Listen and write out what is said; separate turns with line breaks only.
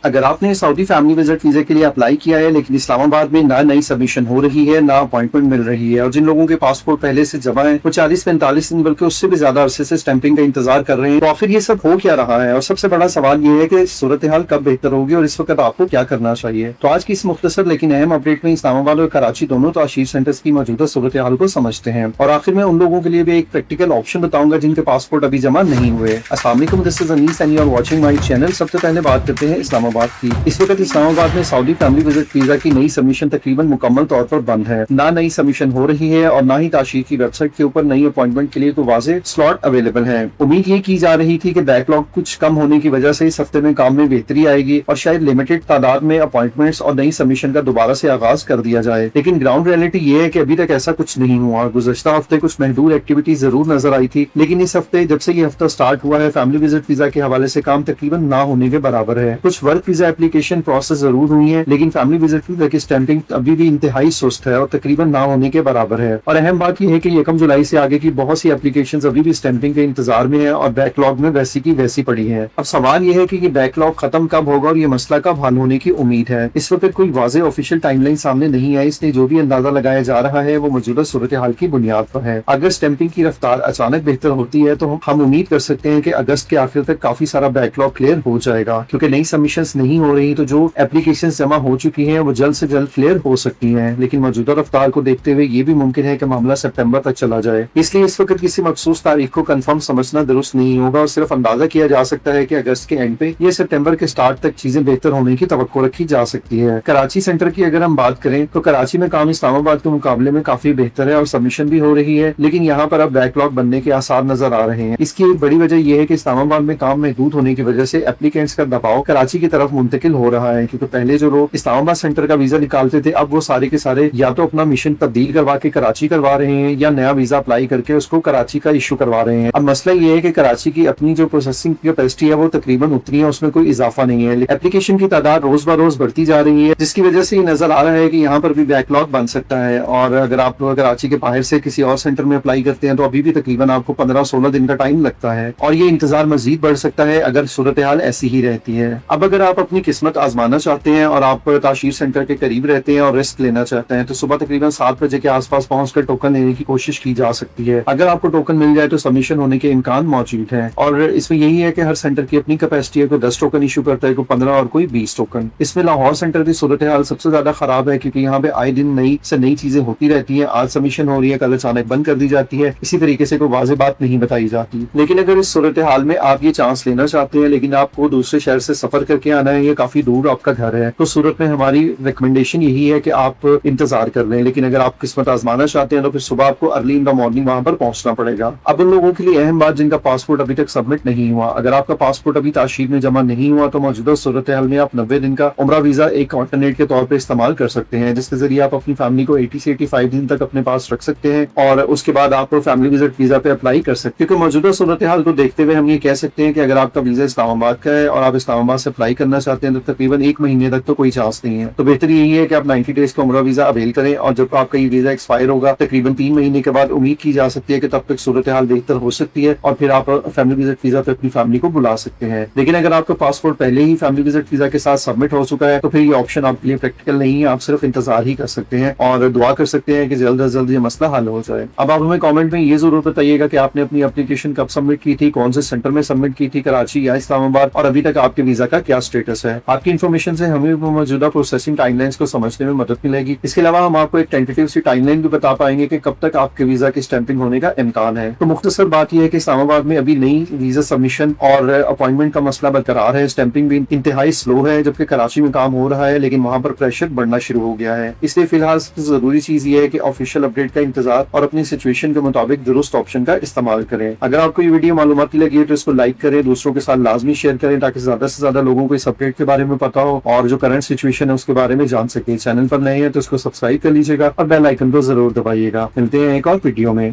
अगर आपने Saudi family visit visa के लिए अप्लाई किया है लेकिन इस्लामाबाद में ना नई सबमिशन हो रही है ना अपॉइंटमेंट मिल रही है और जिन लोगों के पासपोर्ट पहले से जमा है वो 40-45 दिन बल्कि उससे भी ज्यादा अरसे से स्टैंपिंग का इंतजार कर रहे हैं, तो आखिर ये सब हो क्या रहा है और सबसे बड़ा सवाल ये है कि सूरत हाल कब बेहतर होगी और इस वक्त आपको क्या करना चाहिए। तो आज की इस मुख्तसर लेकिन अहम अपडेट में इस्लामाबाद और कराची दोनों ताशीर सेंटर्स की मौजूदा सूरत हाल को समझते हैं और आखिर में उन लोगों के लिए भी एक प्रैक्टिकल ऑप्शन बताऊंगा जिनके पासपोर्ट अभी जमा नहीं हुए। अस्सलाम वालेकुम, this is Anees and you are watching my channel. सबसे पहले बात करते हैं इस्लामाबाद की। इस वक्त इस्लामाबाद में सऊदी फैमिली विजिट वीजा की नई सबमिशन तकरीबन मुकम्मल तौर पर बंद है। ना नई सबमिशन हो रही है और ना ही ताशीर की वेबसाइट के ऊपर नई अपॉइंटमेंट के लिए कोई वाज़ेह स्लॉट अवेलेबल है। उम्मीद ये की जा रही थी कि बैकलॉग कुछ कम होने की वजह से इस हफ्ते में काम में बेहतरी आएगी और शायद लिमिटेड तादाद में अपॉइंटमेंट्स और नई सबमिशन का दोबारा से आगाज कर दिया जाए, लेकिन ग्राउंड रियलिटी ये है कि अभी तक ऐसा कुछ नहीं हुआ। गुज़श्ता हफ्ते कुछ महदूद एक्टिविटी जरूर नजर आई थी, लेकिन इस हफ्ते जब से ये हफ्ता स्टार्ट हुआ है फैमिली विजिट वीजा के हवाले से काम तकरीबन ना होने के बराबर है। कुछ वर्क वीजा एप्लीकेशन प्रोसेस जरूर हुई है, लेकिन फैमिली विजिट वीजा की स्टैंपिंग अभी भी इंतहाई सुस्त है और तकरीबन ना होने के बराबर है। और अहम बात यह है कि 1 जुलाई से आगे की बहुत सी एप्लीकेशंस अभी भी स्टैंपिंग के इंतजार में है और बैकलॉग में वैसी की वैसी पड़ी है। अब सवाल यह है कि ये बैकलॉग खत्म कब होगा और ये मसला कब हल होने की उम्मीद है। इस वक्त कोई वाज़ेह ऑफिशियल टाइमलाइन सामने नहीं है, इसलिए जो भी अंदाजा लगाया जा रहा है वो मौजूदा सूरत हाल की बुनियाद पर है। अगर स्टैंपिंग की रफ्तार अचानक बेहतर होती है तो हम उम्मीद कर सकते हैं कि अगस्त के आखिर तक काफी सारा बैकलॉग क्लियर हो जाएगा, क्योंकि नई सबमिशंस नहीं हो रही तो जो एप्लीकेशन जमा हो चुकी हैं वो जल्द से जल्द क्लियर हो सकती हैं। लेकिन मौजूदा रफ्तार को देखते हुए ये भी मुमकिन है कि मामला सितंबर तक चला जाए, इसलिए इस वक्त किसी मखसूस तारीख को कंफर्म समझना दुरुस्त नहीं होगा और सिर्फ अंदाजा किया जा सकता है कि अगस्त के एंड पे ये सितंबर के स्टार्ट तक चीजें बेहतर होने की तवक्को रखी जा सकती है। कराची सेंटर की अगर हम बात करें तो कराची में काम इस्लामाबाद के मुकाबले में काफी बेहतर है और सबमिशन भी हो रही है, लेकिन यहाँ पर अब बैकलॉग बनने के आसार नजर आ रहे हैं। इसकी एक बड़ी वजह यह है कि इस्लामाबाद में काम महदूद होने की वजह से एप्लीकेंट्स का दबाव कराची की तरफ मुंतकिल हो रहा है, क्योंकि पहले जो लोग इस्लामाबाद सेंटर का वीजा निकालते थे अब वो सारे के सारे या तो अपना मिशन तब्दील करवा के कराची करवा रहे हैं या नया वीजा अप्लाई करके उसको कराची का इशू करवा रहे हैं। अब मसला ये है कि कराची की अपनी जो प्रोसेसिंग कैपेसिटी है वो तकरीबन उतनी है, उसमें कोई इजाफा नहीं है। एप्लीकेशन की तादाद रोज ब रोज बढ़ती जा रही है, जिसकी वजह से ये नजर आ रहा है कि यहाँ पर भी बैकलॉग बन सकता है। और अगर आप कराची के बाहर से किसी और सेंटर में अप्लाई करते हैं तो अभी भी तकरीबन आपको 15-16 दिन का टाइम लगता है और ये इंतजार मजीद बढ़ सकता है अगर सूरत हाल ऐसी ही रहती है। अब अगर आप अपनी किस्मत आजमाना चाहते हैं और आप ताशीर सेंटर के करीब रहते हैं और रिस्क लेना चाहते हैं तो सुबह तकरीबन 7 बजे के आसपास पहुंचकर टोकन लेने की कोशिश की जा सकती है। अगर आपको टोकन मिल जाए तो सबमिशन होने के इम्कान मौजूद है और इसमें यही है कि हर सेंटर की अपनी कैपेसिटी है, कोई 10 टोकन इशू करता है, कोई 15 और कोई 20 टोकन। इसमें लाहौर सेंटर की सूरत हाल सबसे ज्यादा खराब है क्योंकि यहाँ पे आए दिन नई से नई चीजें होती रहती है। आज सबमिशन हो रही है, कल अचानक बंद कर दी जाती है, इसी तरीके से कोई वाज़ेह बात नहीं बताई जाती। लेकिन अगर इस सूरत हाल में आप ये चांस लेना चाहते हैं लेकिन आपको दूसरे शहर से सफर करके आना है, ये काफी दूर आपका घर है, तो सूरत में हमारी रिकमेंडेशन यही है कि आप इंतजार कर लें। लेकिन अगर आप किस्मत आजमाना चाहते हैं तो फिर सुबह आपको अर्ली इन द मॉर्निंग वहां पर पहुंचना पड़ेगा। अब उन लोगों के लिए अहम बात जिनका पासपोर्ट अभी तक सबमिट नहीं हुआ, अगर आपका पासपोर्ट अभी ताशीर में जमा नहीं हुआ तो मौजूदा सूरत हाल में आप 90 दिन का उम्रा वीजा एक ऑल्टरनेट के तौर पर इस्तेमाल कर सकते हैं, जिसके जरिए आप अपनी फैमिली को 80 से 85 दिन तक अपने पास रख सकते हैं और उसके बाद आप फैमिली विजिट वीजा पे अप्लाई कर सकते हैं। क्योंकि मौजूदा सूरत हाल को देखते हुए हम ये कह सकते हैं कि अगर आपका वीजा इस्लामाबाद का है और आप इस्लामाबाद से अप्लाई करना चाहते हैं तो तकरीबन 1 महीने तक तो कोई चांस नहीं है। तो बेहतर यही है कि आप 90 डेज का उम्रा वीजा अवेल करें और जब आपका ये वीजा एक्सपायर होगा तकरीबन 3 महीने के बाद उम्मीद की जा सकती है कि तब तक सूरत हाल बेहतर हो सकती है और फिर आप फैमिली विजिट वीजा पे अपनी फैमिली को बुला सकते हैं। लेकिन अगर आपका पासपोर्ट पहले ही फैमिली विजिट वीजा के साथ सबमिट हो चुका है तो फिर ये ऑप्शन आपके लिए प्रैक्टिकल नहीं है, आप सिर्फ इंतजार ही कर सकते हैं और दुआ कर सकते हैं कि जल्द से जल्द ये मसला हल हो जाए। अब आप हमें कमेंट में ये जरूर बताइएगा कि आपने अपनी एप्लीकेशन कब सबमिट की थी, कौन से सेंटर में सबमिट की थी, कराची या इस्लामाबाद, और अभी तक आपके वीजा का क्या स्टेटस है। आपकी इन्फॉर्मेशन से हमें मौजूदा प्रोसेसिंग टाइमलाइंस को समझने में मदद मिलेगी। इसके अलावा हम आपको एक टेंटेटिव सी टाइमलाइन भी बता पाएंगे कि कब तक आपके वीजा की स्टैंपिंग होने का इम्कान है। तो मुख्तसर बात यह है कि इस्लामाबाद में अभी नई वीजा सबमिशन और अपॉइंटमेंट का मसला बरकरार है, स्टैंपिंग भी इंतहाई स्लो है, जबकि कराची में काम हो रहा है लेकिन वहां पर प्रेशर बढ़ना शुरू हो गया है। इसलिए फिलहाल सबसे जरूरी चीज ये है कि ऑफिशियल अपडेट का इंतजार और अपनी सिचुएशन के मुताबिक दुरुस्त ऑप्शन का इस्तेमाल करें। अगर आपको ये वीडियो मालूमाती लगी है तो इसको लाइक करें, दूसरों के साथ लाजमी शेयर करें ताकि ज्यादा से ज्यादा लोगों को इस अपडेट के बारे में पता हो और जो करंट सिचुएशन है उसके बारे में जान सके। चैनल पर नए हैं तो इसको सब्सक्राइब कर लीजिएगा और बेल आइकन को जरूर दबाइएगा। मिलते हैं एक और वीडियो में।